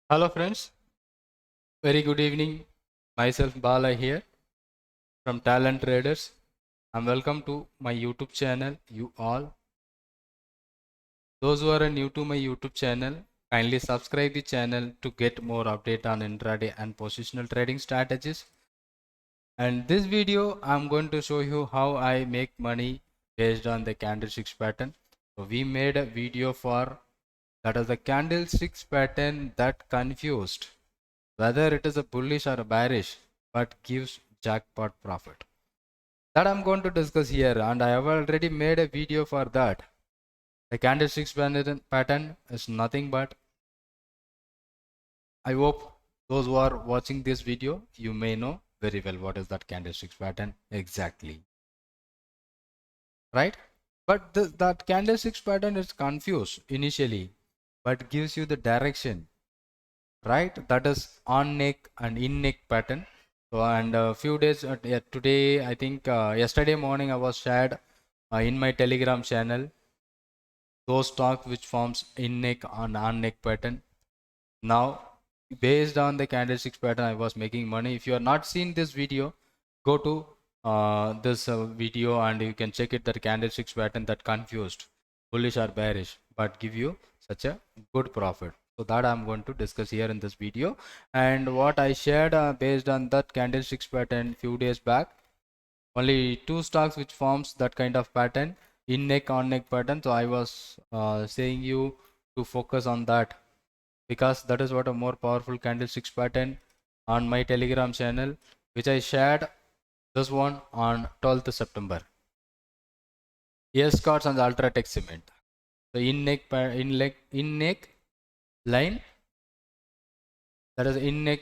Hello friends, very good evening. Myself Bala here from Talent Traders and welcome to my YouTube channel. You all, those who are new to my YouTube channel, kindly subscribe the channel to get more update on intraday and positional trading strategies. And this video, I'm going to show you how I make money based on the candlesticks pattern. So we made a video for that is the candlesticks pattern that confused whether it is a bullish or a bearish but gives jackpot profit. That I'm going to discuss here, and I have already made a video for that. The candlesticks pattern is nothing but, I hope those who are watching this video, you may know very well what is that candlesticks pattern exactly, right? But that candlesticks pattern is confused initially but gives you the direction, right? That is on neck and in neck pattern. So and a few days today, I think yesterday morning I was shared in my Telegram channel those stocks which forms in neck and on neck pattern. Now based on the candlesticks pattern I was making money. If you are not seen this video, go to this video and you can check it, that candlesticks pattern that confused bullish or bearish but give you such a good profit. So that I'm going to discuss here in this video, and what I shared based on that candlesticks pattern few days back, only two stocks which forms that kind of pattern, in neck on neck pattern. So I was saying you to focus on that because that is what a more powerful candlesticks pattern on my Telegram channel, which I shared this one on 12th September. Yes, cards and Ultratech cement. The in neck line, that is in neck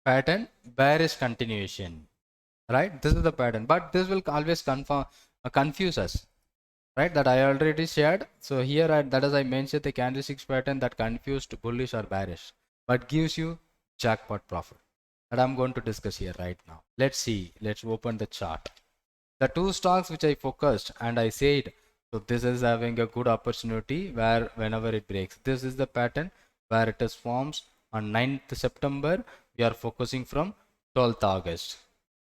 pattern, bearish continuation, right? This is the pattern, but this will always confuse us, right? That I already shared. So here that is I mentioned the candlesticks pattern that confused bullish or bearish but gives you jackpot profit, that I'm going to discuss here right now. Let's see, let's open the chart. The two stocks which I focused and I said, so this is having a good opportunity where whenever it breaks, this is the pattern where it is forms on 9th September. We are focusing from 12th August.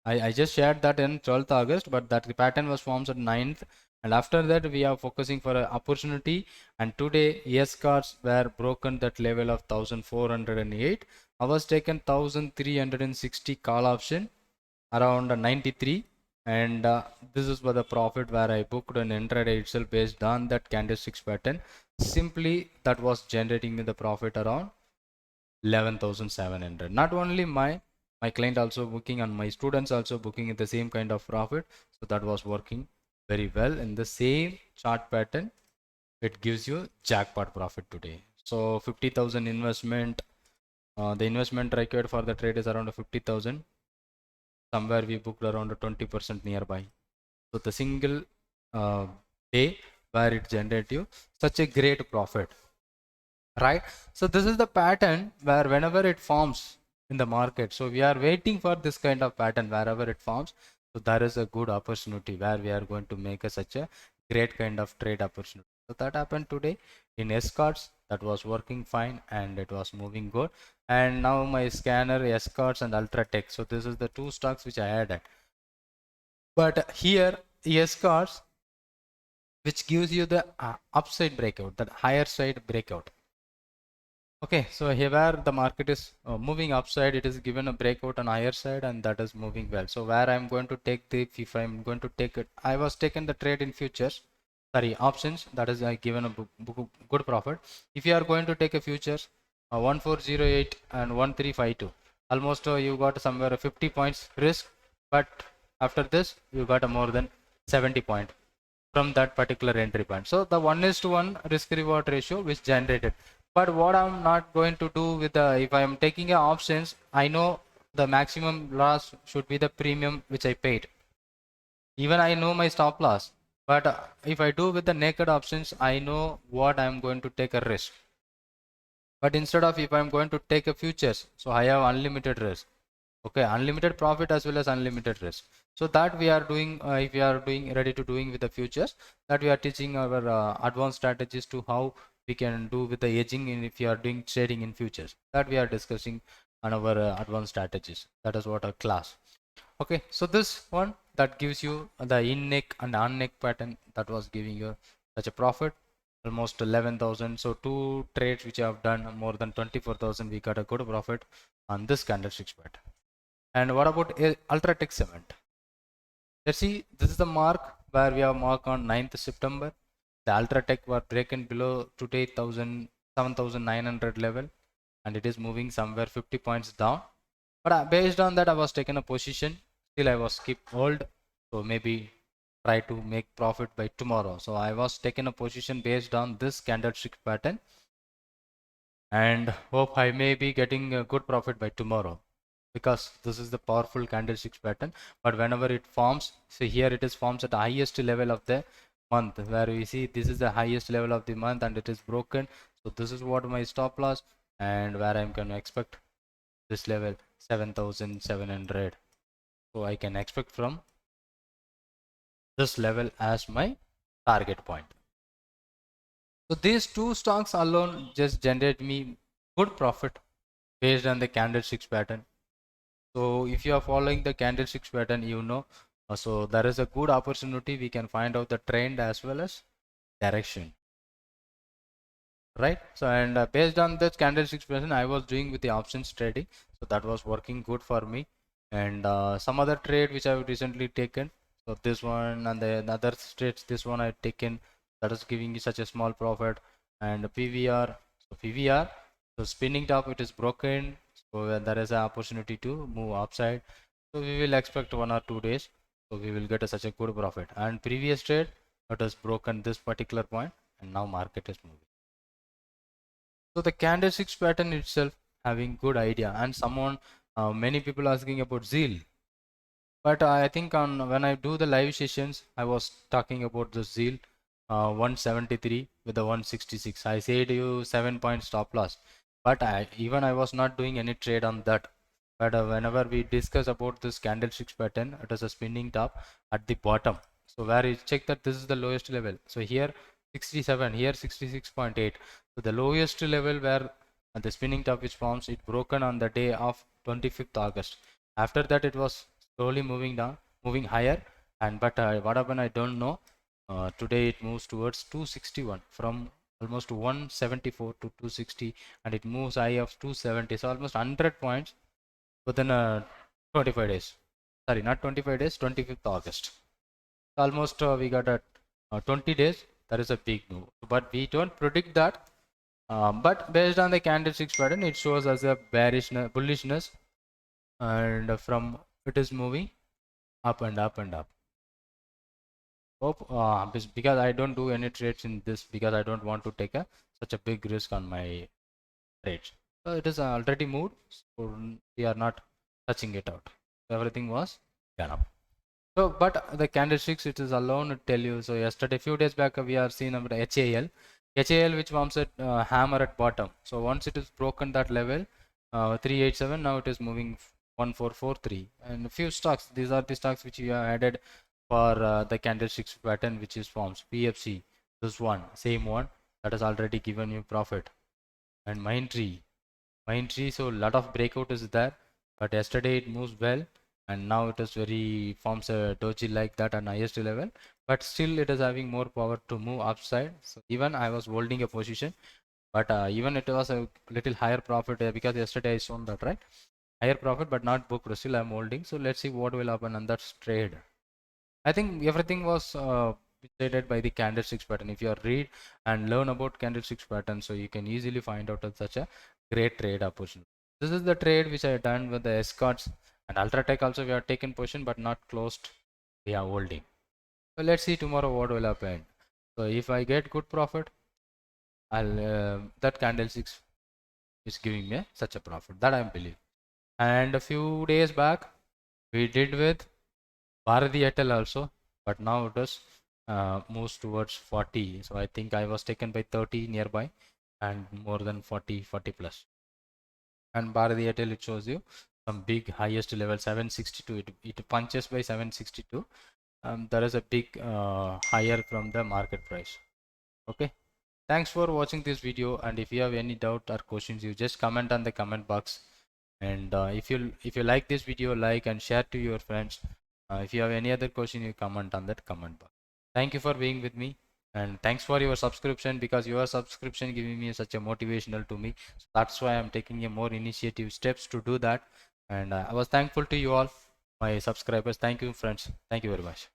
I just shared that in 12th August, but that pattern was formed at 9th, and after that we are focusing for an opportunity. And today yes cards were broken that level of 1408. I was taken 1360 call option around 93, and this is for the profit where I booked an intraday itself based on that candlesticks pattern. Simply that was generating me the profit around 11,700. Not only my client also booking and my students also booking in the same kind of profit. So that was working very well in the same chart pattern. It gives you jackpot profit today. So 50,000 investment, the investment required for the trade is around 50,000. Somewhere we booked around 20% nearby. So the single day where it generates you such a great profit, right? So this is the pattern where whenever it forms in the market, so we are waiting for this kind of pattern wherever it forms. So there is a good opportunity where we are going to make such a great kind of trade opportunity. So that happened today in S cards. That was working fine and it was moving good. And now my scanner, S cards and Ultratech. So this is the two stocks which I added. But here S cards, which gives you the upside breakout, that higher side breakout. Okay, so here where the market is moving upside, it is given a breakout on higher side and that is moving well. So where I'm going to take the, if I'm going to take it, I was taking the trade in futures, sorry, options, that is given a good profit. If you are going to take a futures, 1408 and 1352, almost you got somewhere 50 points risk, but after this you got a more than 70 point from that particular entry point. So the 1:1 risk reward ratio which generated. But what I'm not going to do with the, if I am taking options, I know the maximum loss should be the premium which I paid. Even I know my stop loss, but if I do with the naked options, I know what I'm going to take a risk. But instead of, if I'm going to take a futures, so I have unlimited risk. Okay, unlimited profit as well as unlimited risk. So that we are doing, if we are doing ready to doing with the futures, that we are teaching our advanced strategies to how we can do with the hedging if you are doing trading in futures. That we are discussing on our advanced strategies. That is what a class. Okay, so this one that gives you the in neck and on neck pattern that was giving you such a profit almost 11,000. So two trades which I have done more than 24,000, we got a good profit on this candlestick pattern. And what about Ultratech Cement? Let's see, this is the mark where we have mark on 9th September. The Ultratech were breaking below today 7,900 level, and it is moving somewhere 50 points down. But based on that, I was taking a position. Still, I was keep hold. So maybe try to make profit by tomorrow. So I was taking a position based on this candlestick pattern, and hope I may be getting a good profit by tomorrow, because this is the powerful candlestick pattern. But whenever it forms, so here it is forms at the highest level of the month, where we see this is the highest level of the month and it is broken. So this is what my stop loss, and where I'm going to expect this level 7,700. So I can expect from this level as my target point. So these two stocks alone just generate me good profit based on the candlesticks pattern. So if you are following the candlesticks pattern, you know, so there is a good opportunity. We can find out the trend as well as direction, right? So and based on that candlesticks pattern, I was doing with the options trading, so that was working good for me. And some other trade which I've recently taken, so this one and the other trades, this one I've taken, that is giving you such a small profit. And PVR, so PVR, so spinning top, it is broken, so there is an opportunity to move upside. So we will expect 1 or 2 days, so we will get such a good profit. And previous trade, it has broken this particular point, and now market is moving. So the candlesticks pattern itself having good idea. And someone, many people asking about zeal, but I think on when I do the live sessions, I was talking about the zeal 173 with the 166. I said you 7 point stop loss, but I was not doing any trade on that. But whenever we discuss about this candlesticks pattern, it is a spinning top at the bottom. So where you check that this is the lowest level. So here 67, here 66.8. So the lowest level where the spinning top which forms, it broken on the day of 25th August. After that, it was slowly moving down, moving higher. And but what happened, I don't know. Today it moves towards 261 from almost 174 to 260, and it moves high of 270. So almost 100 points within 25 days. Sorry, not 25 days, 25th August. Almost we got at 20 days. That is a big move, but we don't predict that. But based on the candlesticks pattern, it shows as a bearishness, bullishness, and from it is moving up and up and up. Hope because I don't do any trades in this, because I don't want to take such a big risk on my trades. So it is already moved, so we are not touching it out. So everything was gone up. So, but the candlesticks, it is alone to tell you. So yesterday, few days back, we are seen about HAL, which forms a hammer at bottom. So once it is broken that level, 387, now it is moving 1443. And a few stocks, these are the stocks which we have added for the candlesticks pattern, which is forms PFC. This one, same one, that has already given you profit. And Mindtree, so a lot of breakout is there, but yesterday it moves well, and now it is very forms a doji like that on highest level, but still it is having more power to move upside. So even I was holding a position, but even it was a little higher profit because yesterday I shown that, right? Higher profit, but not booked. Still I'm holding. So let's see what will happen on that trade. I think everything was decided by the candlesticks pattern. If you read and learn about candlesticks pattern, so you can easily find out such a great trade opportunity. This is the trade which I have done with the escorts and Ultratech. Also, we have taken position but not closed. We are holding. So let's see tomorrow what will happen. So if I get good profit, I'll that candlesticks is giving me such a profit that I believe. And a few days back, we did with Bharati Airtel also, but now it is moves towards 40. So I think I was taken by 30 nearby and more than 40 plus. And Bharati Airtel, it shows you some big highest level 762. It punches by 762. There is a big higher from the market price. Okay. Thanks for watching this video, and if you have any doubt or questions, you just comment on the comment box. And if you like this video, like and share to your friends. If you have any other question, you comment on that comment box. Thank you for being with me, and thanks for your subscription, because your subscription giving me such a motivational to me. So that's why I'm taking a more initiative steps to do that. And I was thankful to you all, my subscribers. Thank you, friends. Thank you very much.